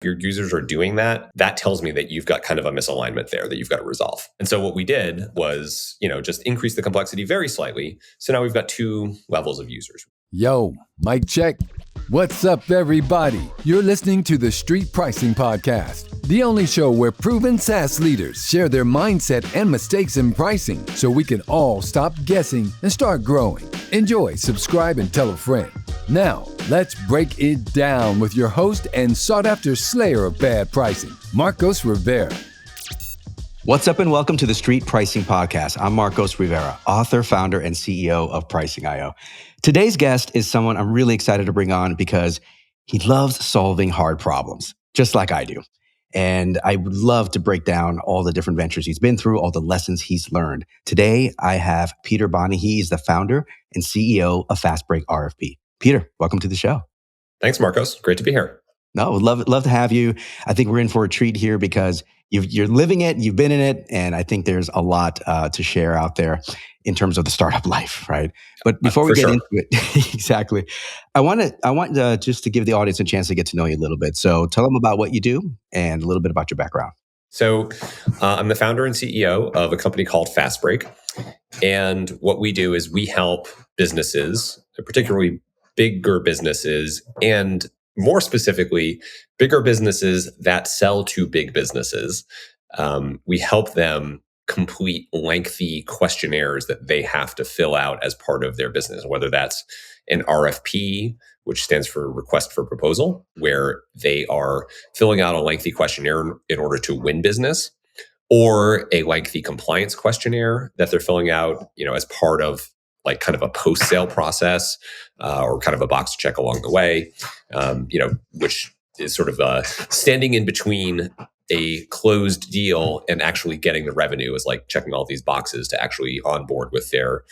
If your users are doing that, that tells me that you've got kind of a misalignment there that you've got to resolve. And so what we did was, just increase the complexity very slightly. So now we've got 2 levels of users. Yo, mic check. What's up, everybody? You're listening to the Street Pricing Podcast, the only show where proven SaaS leaders share their mindset and mistakes in pricing so we can all stop guessing and start growing. Enjoy, subscribe, and tell a friend. Now, let's break it down with your host and sought-after slayer of bad pricing, Marcos Rivera. What's up and welcome to the Street Pricing Podcast. I'm Marcos Rivera, author, founder, and CEO of Pricing.io. Today's guest is someone I'm really excited to bring on because he loves solving hard problems, just like I do. And I would love to break down all the different ventures he's been through, all the lessons he's learned. Today, I have Peter Bonney. He is the founder and CEO of FastbreakRFP. Peter, welcome to the show. Thanks, Marcos. Great to be here. No, would love to have you. I think we're in for a treat here because you're living it, you've been in it, and I think there's a lot to share out there in terms of the startup life, right? But before we get into it, exactly, I want just to give the audience a chance to get to know you a little bit. So tell them about what you do and a little bit about your background. So I'm the founder and CEO of a company called Fastbreak. And what we do is we help businesses, particularly bigger businesses, and more specifically, bigger businesses that sell to big businesses. We help them complete lengthy questionnaires that they have to fill out as part of their business, whether that's an RFP, which stands for request for proposal, where they are filling out a lengthy questionnaire in order to win business, or a lengthy compliance questionnaire that they're filling out, as part of like kind of a post-sale process, or kind of a box check along the way, which is sort of standing in between a closed deal and actually getting the revenue, is like checking all these boxes to actually onboard with their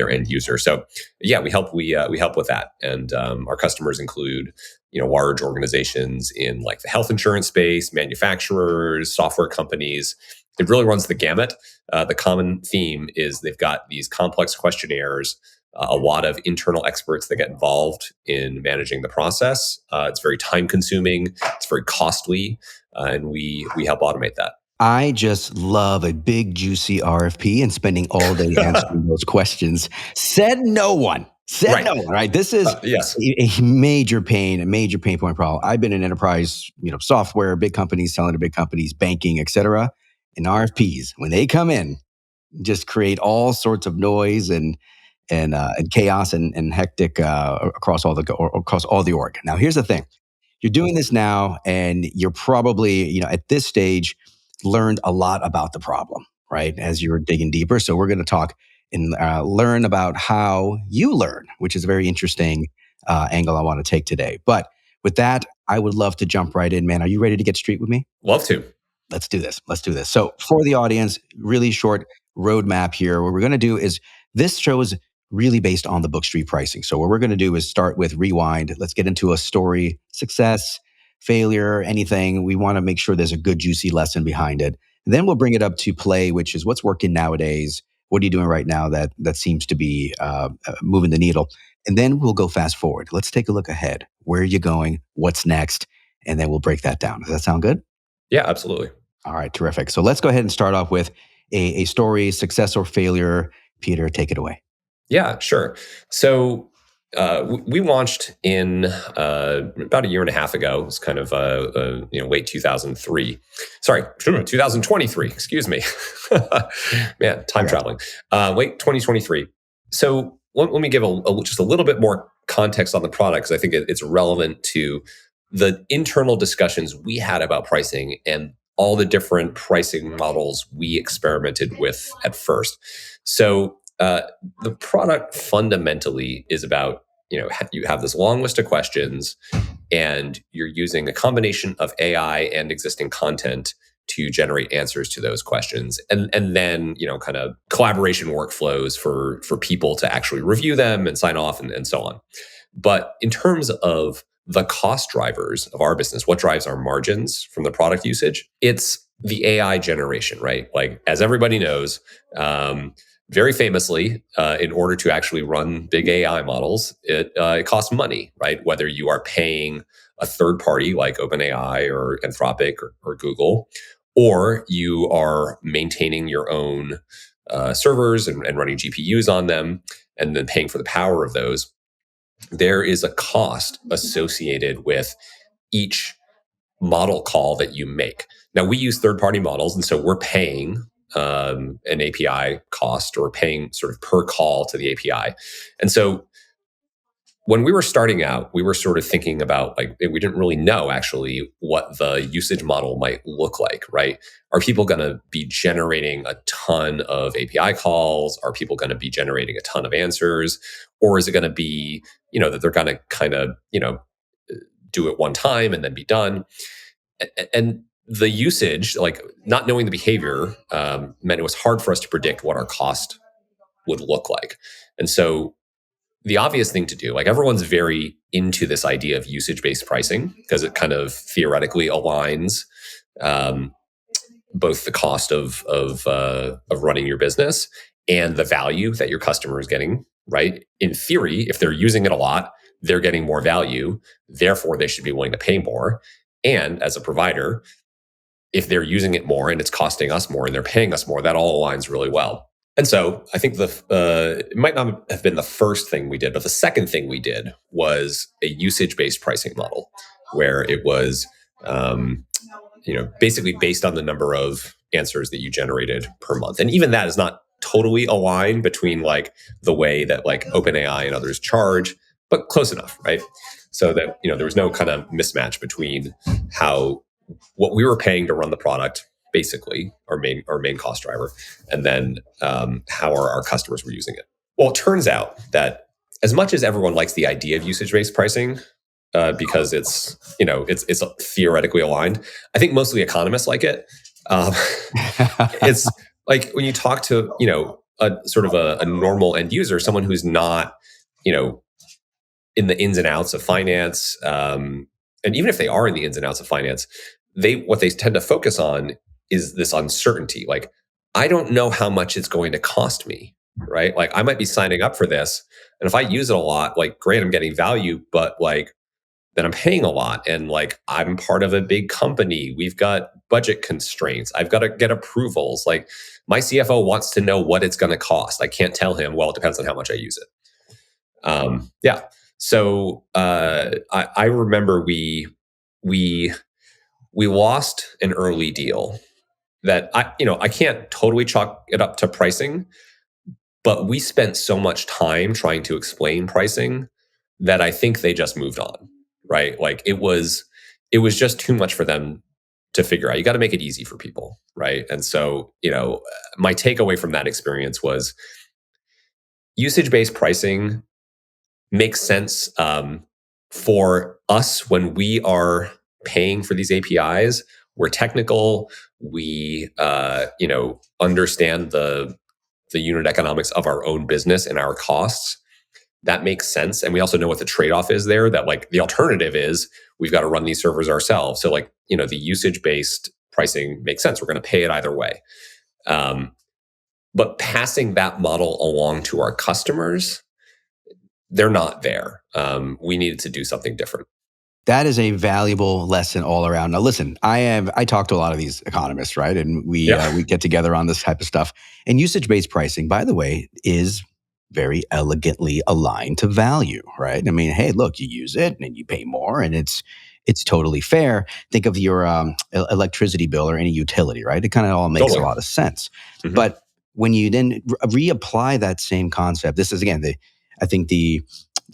end user. So yeah, we help with that, and our customers include large organizations in like the health insurance space, manufacturers, software companies. It really runs the gamut. The common theme is they've got these complex questionnaires, a lot of internal experts that get involved in managing the process. It's very time consuming, it's very costly, and we help automate that. I just love a big, juicy RFP and spending all day answering those questions. Said no one, right? This is yes. a major pain point problem. I've been in enterprise, software, big companies selling to big companies, banking, et cetera. And RFPs, when they come in, just create all sorts of noise and chaos and hectic across all the org. Now, here's the thing: you're doing this now, and you're probably at this stage learned a lot about the problem, right? As you're digging deeper. So we're going to talk and learn about how you learn, which is a very interesting angle I want to take today. But with that, I would love to jump right in, man. Are you ready to get street with me? Love to. Let's do this. So for the audience, really short roadmap here. What we're going to do is, this show is really based on the book Street Pricing. So what we're going to do is start with rewind. Let's get into a story, success, failure, anything. We want to make sure there's a good, juicy lesson behind it. And then we'll bring it up to play, which is what's working nowadays. What are you doing right now that seems to be moving the needle? And then we'll go fast forward. Let's take a look ahead. Where are you going? What's next? And then we'll break that down. Does that sound good? Yeah, absolutely. All right, terrific. So let's go ahead and start off with a story, success or failure. Peter, take it away. Yeah, sure. So we launched in about a year and a half ago. It was kind of late 2003. Sorry, 2023. Excuse me. Man, time traveling. Late 2023. So let me give just a little bit more context on the product, because I think it's relevant to the internal discussions we had about pricing and all the different pricing models we experimented with at first. So the product fundamentally is about, you have this long list of questions, and you're using a combination of AI and existing content to generate answers to those questions. And then, kind of collaboration workflows for people to actually review them and sign off and so on. But in terms of the cost drivers of our business, what drives our margins from the product usage, it's the AI generation, right? Like, as everybody knows, very famously, in order to actually run big AI models, it costs money, right? Whether you are paying a third party like OpenAI or Anthropic or Google, or you are maintaining your own servers and running GPUs on them and then paying for the power of those, there is a cost associated with each model call that you make. Now, we use third-party models, and so we're paying an API cost, or paying sort of per call to the API. And so when we were starting out, we were sort of thinking about, like, we didn't really know actually what the usage model might look like, right? Are people going to be generating a ton of API calls? Are people going to be generating a ton of answers? Or is it going to be, that they're going to kind of, do it one time and then be done? And the usage, like not knowing the behavior, meant it was hard for us to predict what our cost would look like. And so the obvious thing to do, like, everyone's very into this idea of usage-based pricing because it kind of theoretically aligns both the cost of running your business and the value that your customer is getting, right? In theory, if they're using it a lot, they're getting more value. Therefore, they should be willing to pay more. And as a provider, if they're using it more and it's costing us more and they're paying us more, that all aligns really well. And so I think it might not have been the first thing we did, but the second thing we did was a usage-based pricing model, where it was, basically based on the number of answers that you generated per month. And even that is not totally aligned between like the way that like OpenAI and others charge, but close enough, right? So that, there was no kind of mismatch between what we were paying to run the product, basically our main cost driver, and then how our customers were using it. Well, it turns out that as much as everyone likes the idea of usage-based pricing, because it's theoretically aligned, I think mostly economists like it. It's like when you talk to a sort of a normal end user, someone who's not in the ins and outs of finance, and even if they are in the ins and outs of finance, what they tend to focus on is this uncertainty. Like, I don't know how much it's going to cost me, right? Like, I might be signing up for this, and if I use it a lot, like, great, I'm getting value, but like, then I'm paying a lot, and like, I'm part of a big company. We've got budget constraints. I've got to get approvals. Like, my CFO wants to know what it's going to cost. I can't tell him, well, it depends on how much I use it. Yeah. So I remember we lost an early deal that I can't totally chalk it up to pricing, but we spent so much time trying to explain pricing that I think they just moved on, right? Like, it was just too much for them to figure out. You got to make it easy for people, right? And so, my takeaway from that experience was usage-based pricing makes sense for us when we are paying for these APIs. We're technical. We understand the unit economics of our own business and our costs. That makes sense. And we also know what the trade-off is there, that like the alternative is we've got to run these servers ourselves. So like, the usage-based pricing makes sense. We're going to pay it either way. But passing that model along to our customers, they're not there. We needed to do something different. That is a valuable lesson all around. Now, listen, I talk to a lot of these economists, right? And we get together on this type of stuff. And usage-based pricing, by the way, is very elegantly aligned to value, right? I mean, hey, look, you use it and you pay more, and it's totally fair. Think of your electricity bill or any utility, right? It kind of all makes a lot of sense. Mm-hmm. But when you then reapply that same concept, this is again I think the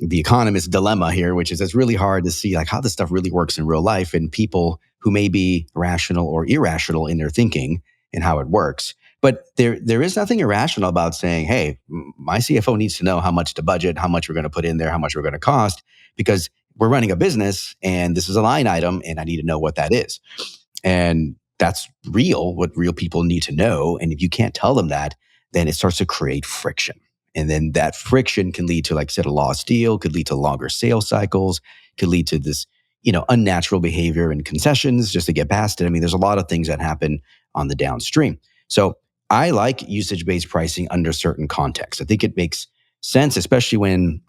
economist's dilemma here, which is it's really hard to see like how this stuff really works in real life, and people who may be rational or irrational in their thinking and how it works. But there is nothing irrational about saying, hey, my CFO needs to know how much to budget, how much we're going to put in there, how much we're going to cost, because we're running a business and this is a line item and I need to know what that is. And that's what real people need to know. And if you can't tell them that, then it starts to create friction. And then that friction can lead to, like I said, a lost deal, could lead to longer sales cycles, could lead to this, unnatural behavior and concessions just to get past it. I mean, there's a lot of things that happen on the downstream. So I like usage-based pricing under certain contexts. I think it makes sense, especially when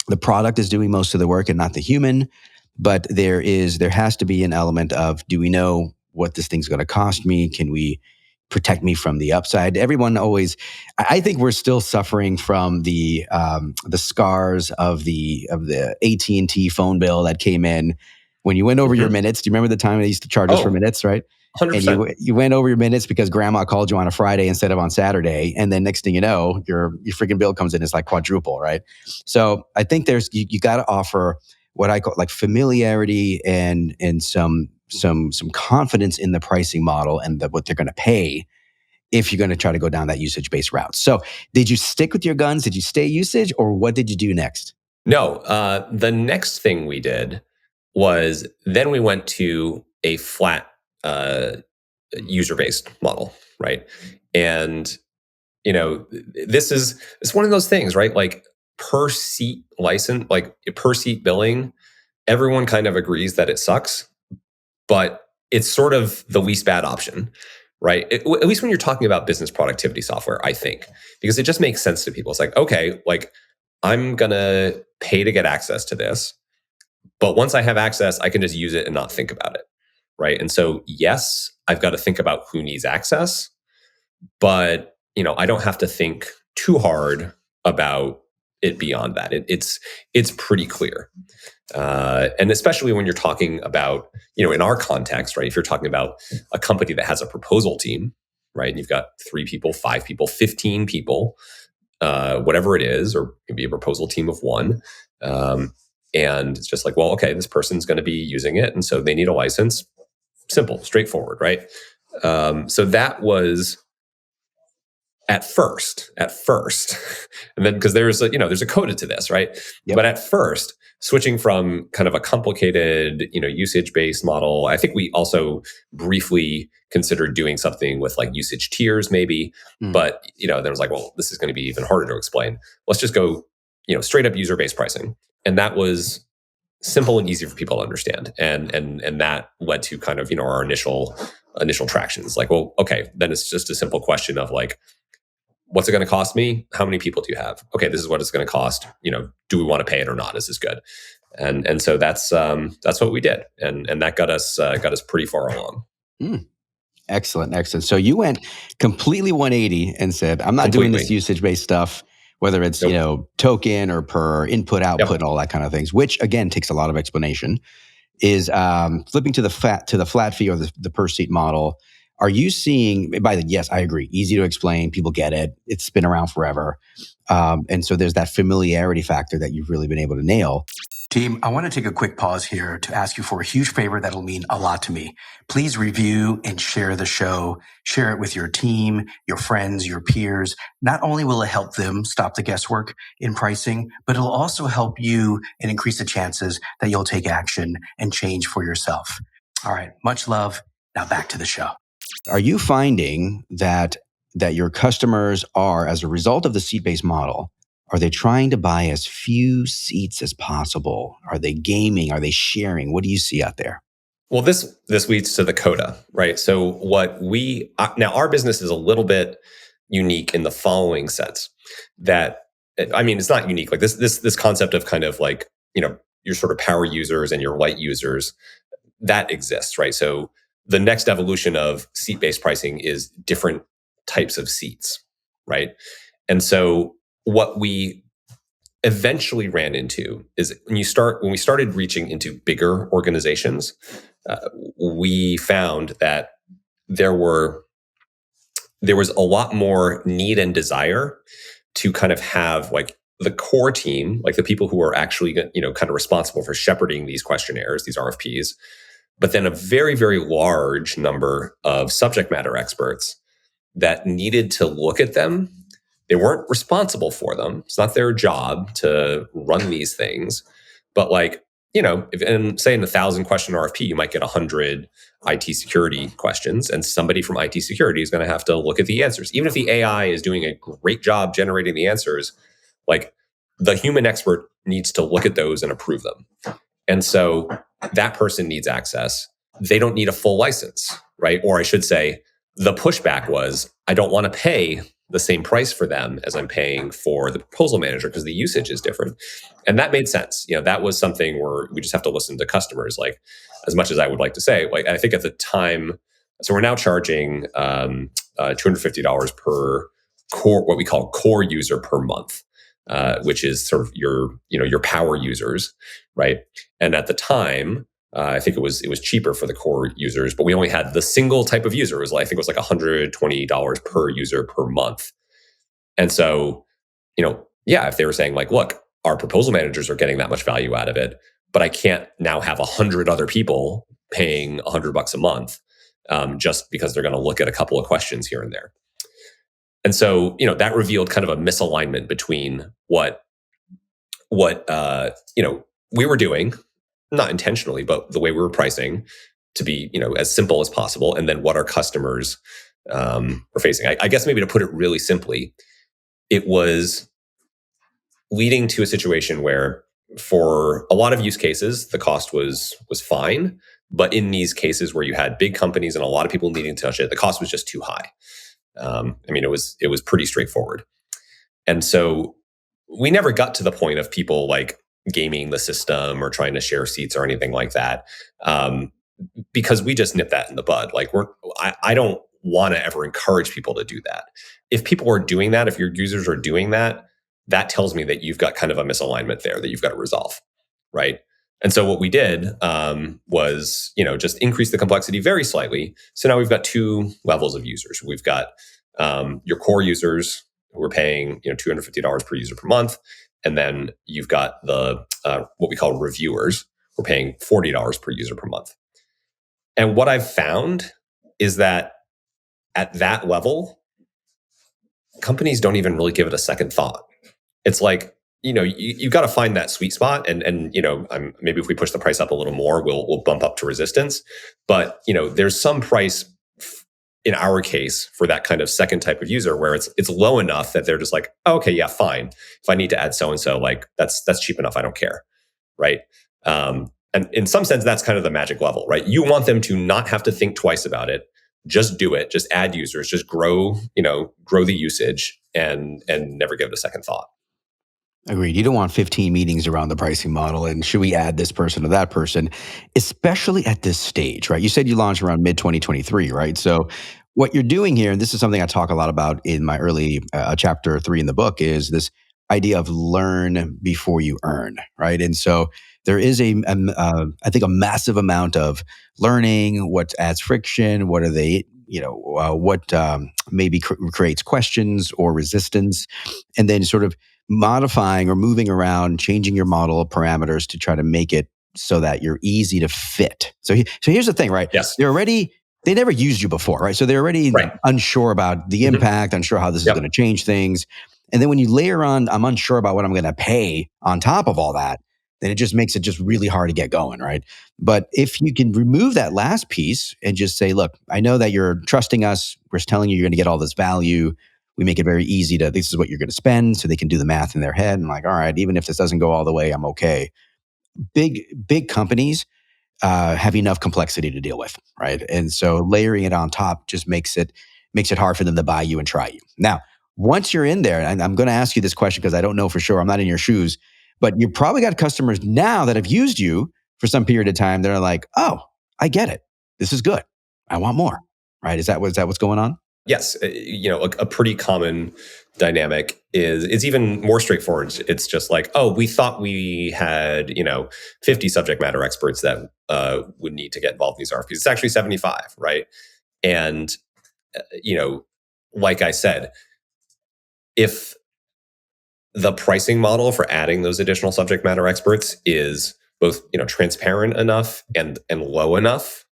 the product is doing most of the work and not the human. But there has to be an element of, do we know what this thing's going to cost me? Can we protect me from the upside? Everyone always, I think we're still suffering from the scars of the AT&T phone bill that came in when you went over your minutes. Do you remember the time they used to charge us for minutes, right? 100%. And you went over your minutes because grandma called you on a Friday instead of on Saturday. And then next thing you know, your freaking bill comes in, it's like quadruple, right? So I think you got to offer what I call like familiarity and some confidence in the pricing model and what they're going to pay if you're going to try to go down that usage-based route. So did you stick with your guns? Did you stay usage, or what did you do next? No, the next thing we did was then we went to a flat user-based model, right? And it's one of those things, right? Like per seat license, like per seat billing, everyone kind of agrees that it sucks, but it's sort of the least bad option, right? At least when you're talking about business productivity software, I think, because it just makes sense to people. It's like, okay, like I'm gonna pay to get access to this, but once I have access, I can just use it and not think about it, right? And so, yes, I've got to think about who needs access, but I don't have to think too hard about it beyond that. It's pretty clear, and especially when you're talking about in our context, right? If you're talking about a company that has a proposal team, right, and you've got 3 people, 5 people, 15 people, whatever it is, or it could be a proposal team of 1. And it's just like, well, okay, this person's going to be using it, and so they need a license. Simple, straightforward, right? So that was at first, and then because there's a coda to this, right? Yep. But at first, switching from kind of a complicated, usage-based model, I think we also briefly considered doing something with like usage tiers, maybe. But then it was like, well, this is going to be even harder to explain. Let's just go, straight up user-based pricing, and that was simple and easy for people to understand, and that led to kind of our initial tractions. Like, well, okay, then it's just a simple question of like, what's it going to cost me? How many people do you have? Okay, this is what it's going to cost. Do we want to pay it or not? Is this good? And so that's what we did, and that got us pretty far along. Excellent. So you went completely 180 and said, I'm not doing this usage-based stuff, whether it's token or per input, output, and all that kind of things, which again takes a lot of explanation. Is flipping to the flat fee or the per seat model. Are you seeing, yes, I agree, easy to explain, people get it, it's been around forever. And so there's that familiarity factor that you've really been able to nail. Team, I want to take a quick pause here to ask you for a huge favor that'll mean a lot to me. Please review and share the show. Share it with your team, your friends, your peers. Not only will it help them stop the guesswork in pricing, but it'll also help you and increase the chances that you'll take action and change for yourself. All right, much love. Now back to the show. Are you finding that your customers are, as a result of the seat-based model, are they trying to buy as few seats as possible? Are they gaming? Are they sharing? What do you see out there? Well, this leads to the coda, right? So now our business is a little bit unique in the following sense. That, I mean, it's not unique. Like this concept of kind of like, your sort of power users and your light users, that exists, right? So the next evolution of seat-based pricing is different types of seats, right? And so what we eventually ran into is when we started reaching into bigger organizations, we found that there was a lot more need and desire to kind of have like the core team, like the people who are actually kind of responsible for shepherding these questionnaires, these RFPs, but then a very, very large number of subject matter experts that needed to look at them. They weren't responsible for them. It's not their job to run these things. But like, if say in 1,000 question RFP, you might get 100 IT security questions, and somebody from IT security is going to have to look at the answers. Even if the AI is doing a great job generating the answers, like the human expert needs to look at those and approve them. And so that person needs access. They don't need a full license, right? Or I should say, the pushback was, I don't want to pay the same price for them as I'm paying for the proposal manager because the usage is different. And that made sense. That was something where we just have to listen to customers. Like, as much as I would like to say, like, I think at the time, so we're now charging $250 per core, what we call core user per month, which is sort of your power users, right? And at the time, I think it was cheaper for the core users, but we only had the single type of user. I think it was like $120 per user per month. And so, if they were saying like, look, our proposal managers are getting that much value out of it, but I can't now have 100 other people paying $100 a month just because they're going to look at a couple of questions here and there. And so, that revealed kind of a misalignment between what we were doing, not intentionally, but the way we were pricing to be, as simple as possible, and then what our customers were facing. I guess maybe to put it really simply, it was leading to a situation where, for a lot of use cases, the cost was fine, but in these cases where you had big companies and a lot of people needing to touch it, the cost was just too high. It was pretty straightforward, and so we never got to the point of people like gaming the system or trying to share seats or anything like that, because we just nipped that in the bud. Like, I don't want to ever encourage people to do that. If people are doing that, if your users are doing that, that tells me that you've got kind of a misalignment there that you've got to resolve, right? And so what we did was, just increase the complexity very slightly. So now we've got two levels of users. We've got your core users who are paying, $250 per user per month. And then you've got the what we call reviewers who are paying $40 per user per month. And what I've found is that at that level, companies don't even really give it a second thought. It's like, you've got to find that sweet spot, and maybe if we push the price up a little more, we'll bump up to resistance. But there's some price in our case for that kind of second type of user where it's low enough that they're just like, oh, okay, yeah, fine. If I need to add so and so, like that's cheap enough. I don't care, right? And in some sense, that's kind of the magic level, right? You want them to not have to think twice about it. Just do it. Just add users. Just grow the usage, and never give it a second thought. Agreed. You don't want 15 meetings around the pricing model and should we add this person or that person, especially at this stage, right? You said you launched around mid-2023, right? So what you're doing here, and this is something I talk a lot about in my early chapter 3 in the book, is this idea of learn before you earn, right? And so there is I think a massive amount of learning, what adds friction, what are they, what maybe creates questions or resistance, and then sort of modifying or moving around, changing your model parameters to try to make it so that you're easy to fit. So here's the thing, right? Yes. They never used you before, right? So they're already unsure about the impact, unsure how this is going to change things. And then when you layer on, I'm unsure about what I'm going to pay on top of all that, then it just makes it just really hard to get going, right? But if you can remove that last piece and just say, look, I know that you're trusting us. We're telling you you're going to get all this value. We make it very easy this is what you're going to spend, so they can do the math in their head. And like, all right, even if this doesn't go all the way, I'm okay. Big companies have enough complexity to deal with, right? And so layering it on top just makes it hard for them to buy you and try you. Now, once you're in there, and I'm going to ask you this question because I don't know for sure, I'm not in your shoes, but you probably got customers now that have used you for some period of time. They're like, oh, I get it. This is good. I want more, right? Is that what's going on? Yes, a pretty common dynamic is it's even more straightforward. It's just like, oh, we thought we had 50 subject matter experts that would need to get involved in these RFPs. It's actually 75, right? And like I said, if the pricing model for adding those additional subject matter experts is both transparent enough and low enough,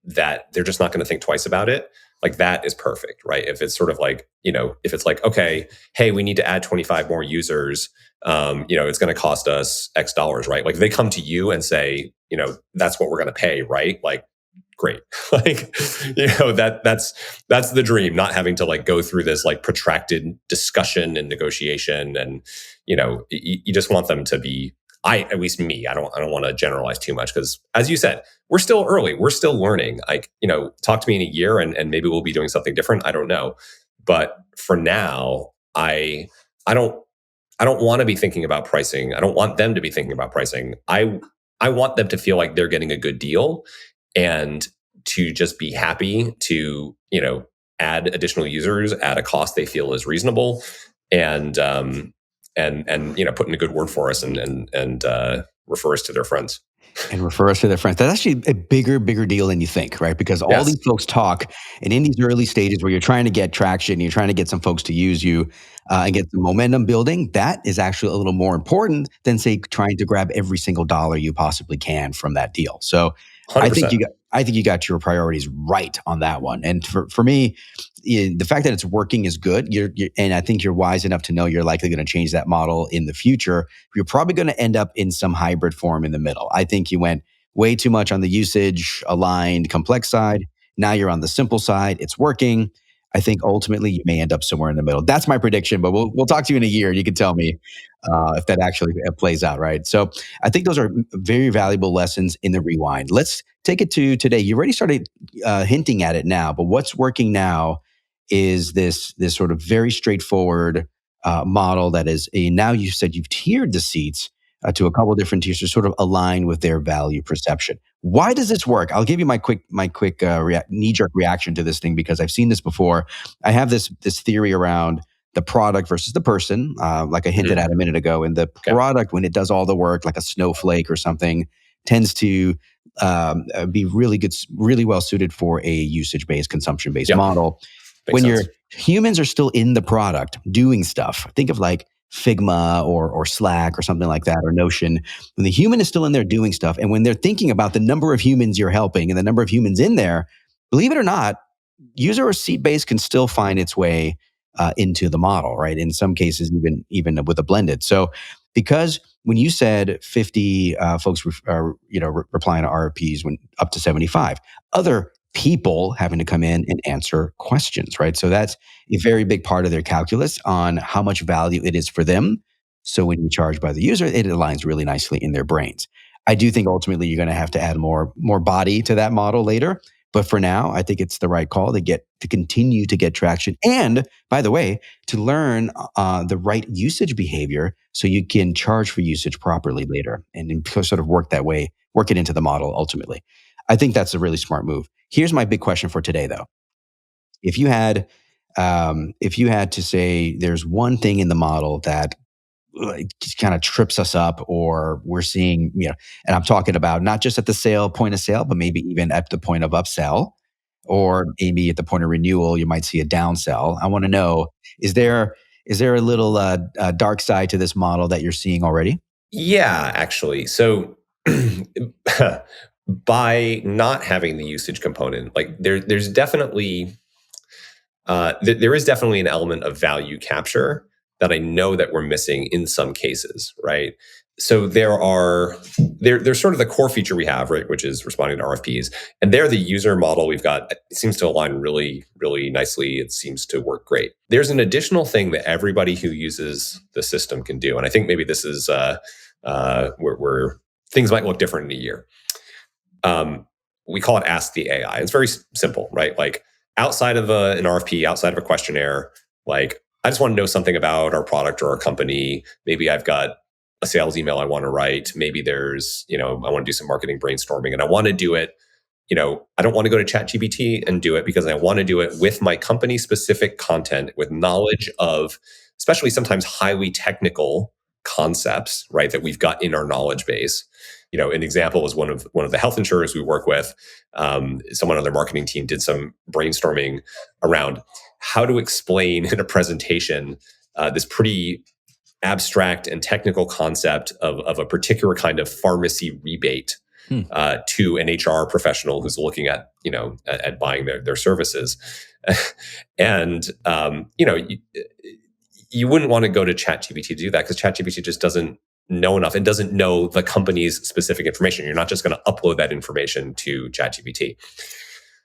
that they're just not going to think twice about it, like that is perfect, right? If it's sort of like, if it's like, okay, hey, we need to add 25 more users, it's going to cost us X dollars, right? Like they come to you and say, that's what we're going to pay, right? Like, great. Like, that's the dream, not having to like go through this like protracted discussion and negotiation. And, you just want them to be, at least me, I don't want to generalize too much because, as you said, we're still early. We're still learning. Talk to me in a year and maybe we'll be doing something different. I don't know. But for now, I don't want to be thinking about pricing. I don't want them to be thinking about pricing. I want them to feel like they're getting a good deal and to just be happy to, add additional users at a cost they feel is reasonable, and put in a good word for us and refer us to their friends. And refer us to their friends. That's actually a bigger deal than you think, right? Because all Yes, these folks talk, and in these early stages where you're trying to get traction, you're trying to get some folks to use you and get some momentum building, that is actually a little more important than, say, trying to grab every single dollar you possibly can from that deal. So I think 100%. I think you got your priorities right on that one. And for me, the fact that it's working is good. And I think you're wise enough to know you're likely going to change that model in the future. You're probably going to end up in some hybrid form in the middle. I think you went way too much on the usage aligned complex side. Now you're on the simple side. It's working. I think ultimately you may end up somewhere in the middle. That's my prediction, but we'll talk to you in a year. You can tell me if that actually plays out, right? So I think those are very valuable lessons in the rewind. Let's take it to today. You already started hinting at it now, but what's working now is this sort of very straightforward model that is now you said you've tiered the seats to a couple of different tiers to sort of align with their value perception. Why does this work? I'll give you my quick knee-jerk reaction to this thing because I've seen this before. I have this theory around the product versus the person, like I hinted at a minute ago. And the product, when it does all the work, like a snowflake or something, tends to be really good, really well suited for a usage-based, consumption-based model. Makes When sense. your humans are still in the product doing stuff, think of like Figma or Slack or something like that, or Notion. When the human is still in there doing stuff, and when they're thinking about the number of humans you're helping and the number of humans in there, believe it or not, user or seat based can still find its way into the model, right? In some cases, even with a blended. So, because when you said 50 folks, replying to RFPs when up to 75, other people having to come in and answer questions, right? So that's a very big part of their calculus on how much value it is for them. So when you charge by the user, it aligns really nicely in their brains. I do think ultimately you're going to have to add more body to that model later. But for now, I think it's the right call to continue to get traction. And by the way, to learn the right usage behavior so you can charge for usage properly later and sort of work it into the model ultimately. I think that's a really smart move. Here's my big question for today, though. If you had to say there's one thing in the model that just kind of trips us up, or we're seeing, and I'm talking about not just at the point of sale, but maybe even at the point of upsell, or maybe at the point of renewal, you might see a downsell. I want to know, is there a little dark side to this model that you're seeing already? Yeah, actually. So by not having the usage component, like there's definitely there is definitely an element of value capture that I know that we're missing in some cases, right? So there's sort of the core feature we have, right, which is responding to RFPs, and there the user model we've got, it seems to align really, really nicely. It seems to work great. There's an additional thing that everybody who uses the system can do, and I think maybe this is where things might look different in a year. We call it Ask the AI. It's very simple, right? Like outside of an RFP, outside of a questionnaire, like I just want to know something about our product or our company. Maybe I've got a sales email I want to write. Maybe there's, I want to do some marketing brainstorming and I want to do it. I don't want to go to ChatGPT and do it because I want to do it with my company specific content, with knowledge of, especially sometimes highly technical concepts, right, that we've got in our knowledge base. An example was one of the health insurers we work with. Someone on their marketing team did some brainstorming around how to explain in a presentation this pretty abstract and technical concept of a particular kind of pharmacy rebate to an HR professional who's looking at at buying their services, and you wouldn't want to go to ChatGPT to do that because ChatGPT just doesn't know enough and doesn't know the company's specific information. You're not just going to upload that information to ChatGPT.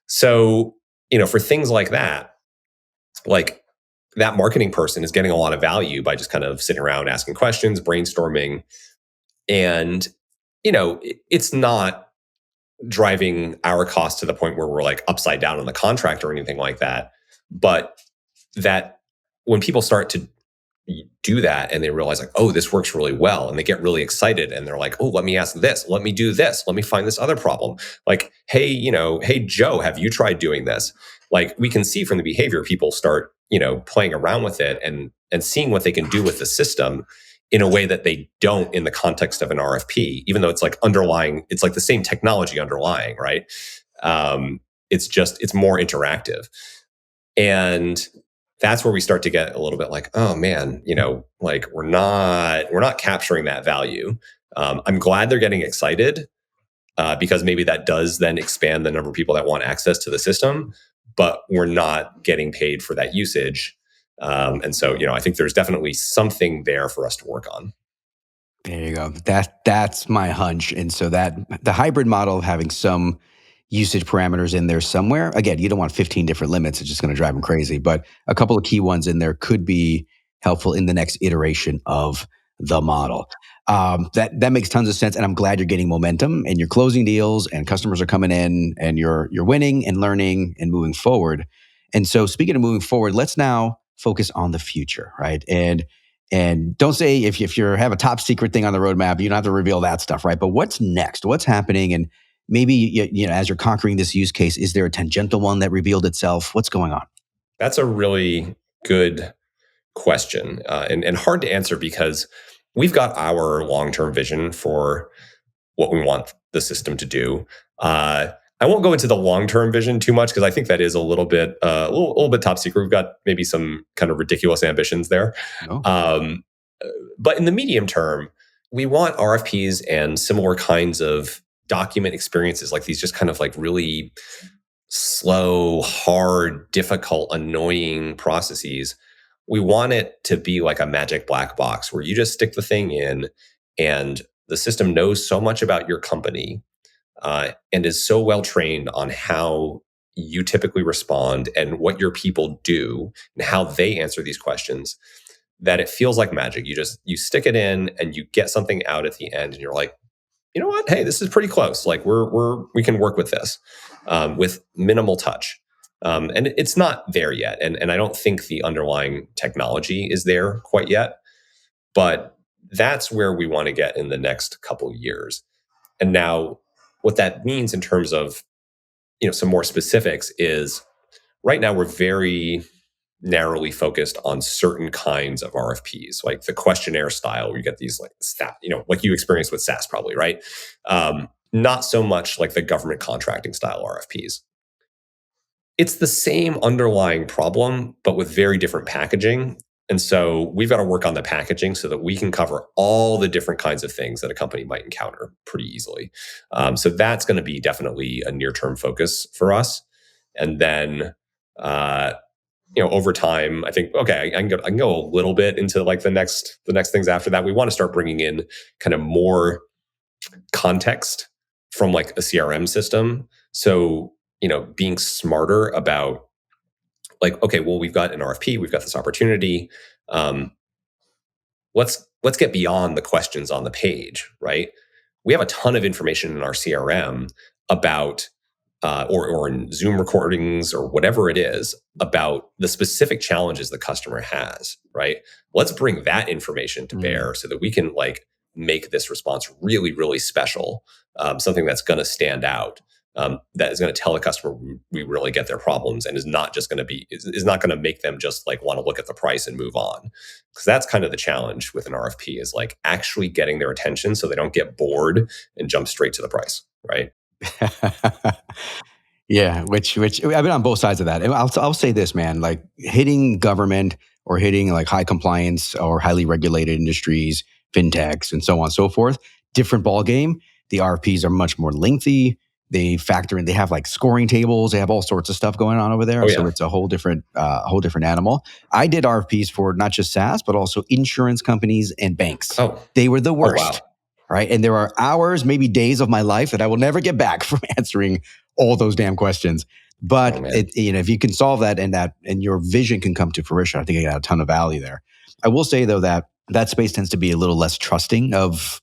So, for things like that marketing person is getting a lot of value by just kind of sitting around asking questions, brainstorming. And, it's not driving our cost to the point where we're like upside down on the contract or anything like that. But that when people start to do that and they realize like, oh, this works really well, and they get really excited and they're like, oh, let me ask this, let me do this, let me find this other problem. Like, hey, hey, Joe, have you tried doing this? Like, we can see from the behavior, people start, playing around with it and seeing what they can do with the system in a way that they don't in the context of an RFP, even though it's like underlying, it's like the same technology underlying, right? It's more interactive. And that's where we start to get a little bit like, oh man, like we're not capturing that value. I'm glad they're getting excited because maybe that does then expand the number of people that want access to the system, but we're not getting paid for that usage. And so, I think there's definitely something there for us to work on. There you go. That's my hunch. And so that the hybrid model of having some usage parameters in there somewhere, again, you don't want 15 different limits. It's just going to drive them crazy. But a couple of key ones in there could be helpful in the next iteration of the model. That makes tons of sense. And I'm glad you're getting momentum and you're closing deals and customers are coming in and you're winning and learning and moving forward. And so speaking of moving forward, let's now focus on the future, right? And don't say if you have a top secret thing on the roadmap, you don't have to reveal that stuff, right? But what's next? What's happening? And maybe, as you're conquering this use case, is there a tangential one that revealed itself? What's going on? That's a really good question and hard to answer because we've got our long-term vision for what we want the system to do. I won't go into the long-term vision too much because I think that is a little bit top secret. We've got maybe some kind of ridiculous ambitions there. Oh. But in the medium term, we want RFPs and similar kinds of document experiences like these, just kind of like really slow, hard, difficult, annoying processes. We want it to be like a magic black box where you just stick the thing in and the system knows so much about your company and is so well trained on how you typically respond and what your people do and how they answer these questions that it feels like magic. You stick it in and you get something out at the end and you're like, you know what? Hey, this is pretty close. Like we can work with this with minimal touch. And it's not there yet. And I don't think the underlying technology is there quite yet, but that's where we want to get in the next couple of years. And now what that means in terms of, some more specifics is right now we're very narrowly focused on certain kinds of RFPs, like the questionnaire style where you get these like stat, like you experienced with SaaS probably, right? Not so much like the government contracting style RFPs. It's the same underlying problem, but with very different packaging. And so we've got to work on the packaging so that we can cover all the different kinds of things that a company might encounter pretty easily. So that's going to be definitely a near-term focus for us. And then, over time, I think, okay, I can go a little bit into like the next things after that. We want to start bringing in kind of more context from like a CRM system. So, being smarter about like, okay, well, we've got an RFP, we've got this opportunity. Let's get beyond the questions on the page, right? We have a ton of information in our CRM about or in Zoom recordings or whatever it is about the specific challenges the customer has, right? Let's bring that information to bear so that we can like make this response really, really special, something that's going to stand out, that is going to tell the customer we really get their problems and is not just going to make them just like want to look at the price and move on. Because that's kind of the challenge with an RFP is like actually getting their attention so they don't get bored and jump straight to the price, right? Yeah, which I've been on both sides of that. And I'll say this, man, like hitting government or hitting like high compliance or highly regulated industries, fintechs, and so on and so forth, different ball game. The RFPs are much more lengthy. They factor in, they have like scoring tables. They have all sorts of stuff going on over there. Oh, yeah. So it's a whole different animal. I did RFPs for not just SaaS, but also insurance companies and banks. Oh. They were the worst. Oh, wow. Right. And there are hours, maybe days of my life that I will never get back from answering all those damn questions. But if you can solve that and your vision can come to fruition, I think you got a ton of value there. I will say though that space tends to be a little less trusting of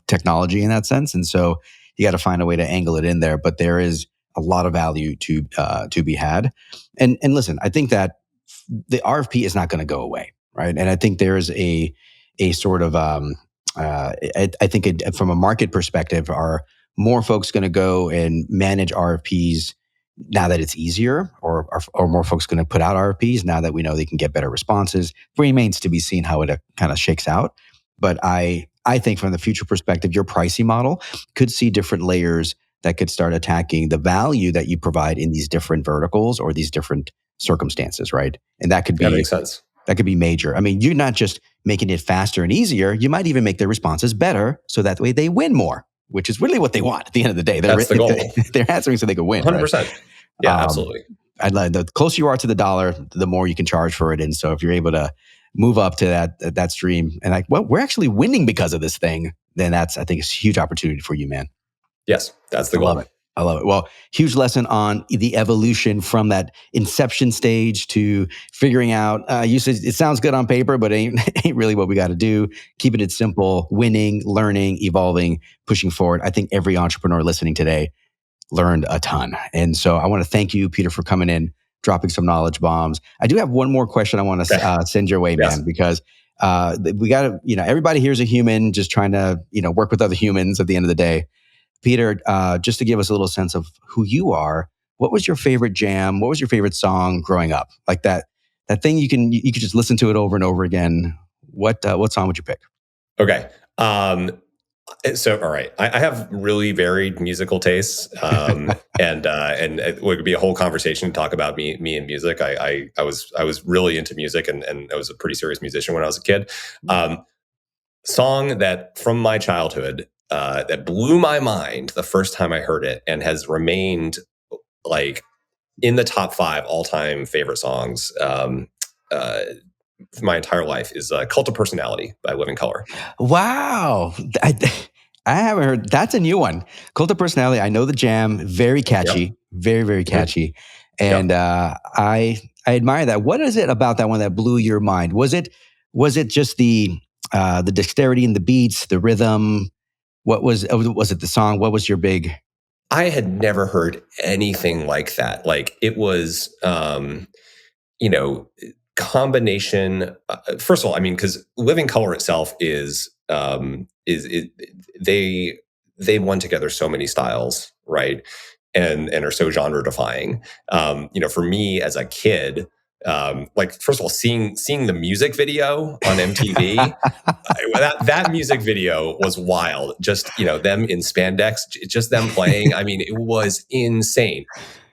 technology in that sense, and so you got to find a way to angle it in there. But there is a lot of value to be had. And listen, I think that the RFP is not going to go away, right? And I think there's a sort of I think from a market perspective, are more folks going to go and manage RFPs now that it's easier, or more folks going to put out RFPs now that we know they can get better responses? Remains to be seen how it kind of shakes out. But I think from the future perspective, your pricing model could see different layers that could start attacking the value that you provide in these different verticals or these different circumstances, right? And that could be, that makes sense. That could be major. I mean, you're not just making it faster and easier. You might even make their responses better, so that way they win more, which is really what they want at the end of the day. That's the goal. They're answering so they can win. 100%. Right? Yeah, absolutely. The closer you are to the dollar, the more you can charge for it. And so if you're able to move up to that stream and like, well, we're actually winning because of this thing, then I think it's a huge opportunity for you, man. Yes, that's the goal. I love it. Well, huge lesson on the evolution from that inception stage to figuring out, you said it sounds good on paper, but ain't really what we got to do. Keeping it simple, winning, learning, evolving, pushing forward. I think every entrepreneur listening today learned a ton. And so I want to thank you, Peter, for coming in, dropping some knowledge bombs. I do have one more question I want to send your way, man, because we got to, everybody here is a human just trying to, work with other humans at the end of the day. Peter, just to give us a little sense of who you are, what was your favorite jam? What was your favorite song growing up? Like that thing you could just listen to it over and over again. What song would you pick? Okay. So, all right, I have really varied musical tastes, and it would be a whole conversation to talk about me and music. I was really into music, and I was a pretty serious musician when I was a kid. Song that from my childhood that blew my mind the first time I heard it, and has remained like in the top 5 all-time favorite songs my entire life, is Cult of Personality by Living Colour. Wow. I haven't heard. That's a new one. Cult of Personality. I know the jam. Very catchy. Yep. Very, very catchy. And I admire that. What is it about that one that blew your mind? Was it just the dexterity in the beats, the rhythm? What was it the song? What was your big? I had never heard anything like that. Like it was, combination. First of all, I mean, because Living Colour itself is they won together so many styles, right? And are so genre defying. For me as a kid, first of all, seeing the music video on MTV, that music video was wild. Just, them in spandex, just them playing. I mean, it was insane.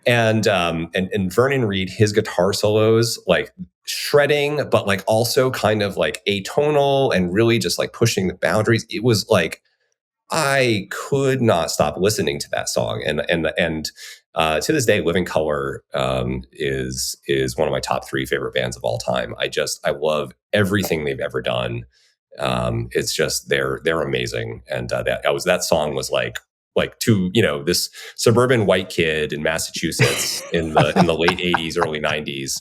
And Vernon Reid, his guitar solos, like shredding, but like also kind of like atonal and really just like pushing the boundaries. It was like, I could not stop listening to that song. And to this day, Living Colour is one of my top 3 favorite bands of all time. I love everything they've ever done. It's just they're amazing. And that song was like to this suburban white kid in Massachusetts in the late 80s, early 90s,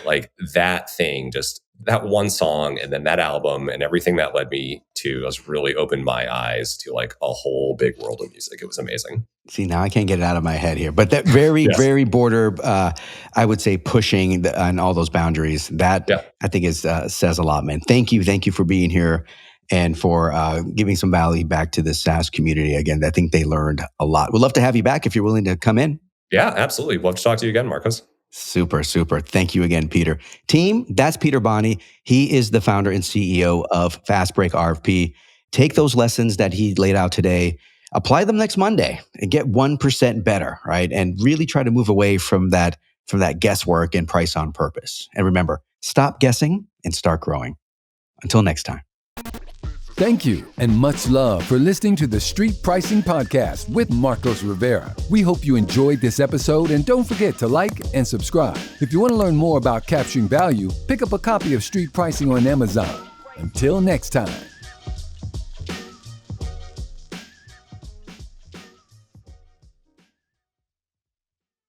like that thing, just that one song and then that album and everything that led me to has really opened my eyes to like a whole big world of music. It was amazing. See, now I can't get it out of my head here, but that very, very border, I would say pushing on all those boundaries, that I think says a lot, man. Thank you for being here and for giving some value back to the SaaS community. Again, I think they learned a lot. We'd love to have you back if you're willing to come in. Yeah, absolutely. Love to talk to you again, Marcos. Super. Thank you again, Peter. Team, that's Peter Bonney. He is the founder and CEO of FastbreakRFP. Take those lessons that he laid out today, apply them next Monday and get 1% better, right? And really try to move away from that guesswork and price on purpose. And remember, stop guessing and start growing. Until next time. Thank you and much love for listening to the Street Pricing Podcast with Marcos Rivera. We hope you enjoyed this episode and don't forget to like and subscribe. If you want to learn more about capturing value, pick up a copy of Street Pricing on Amazon. Until next time.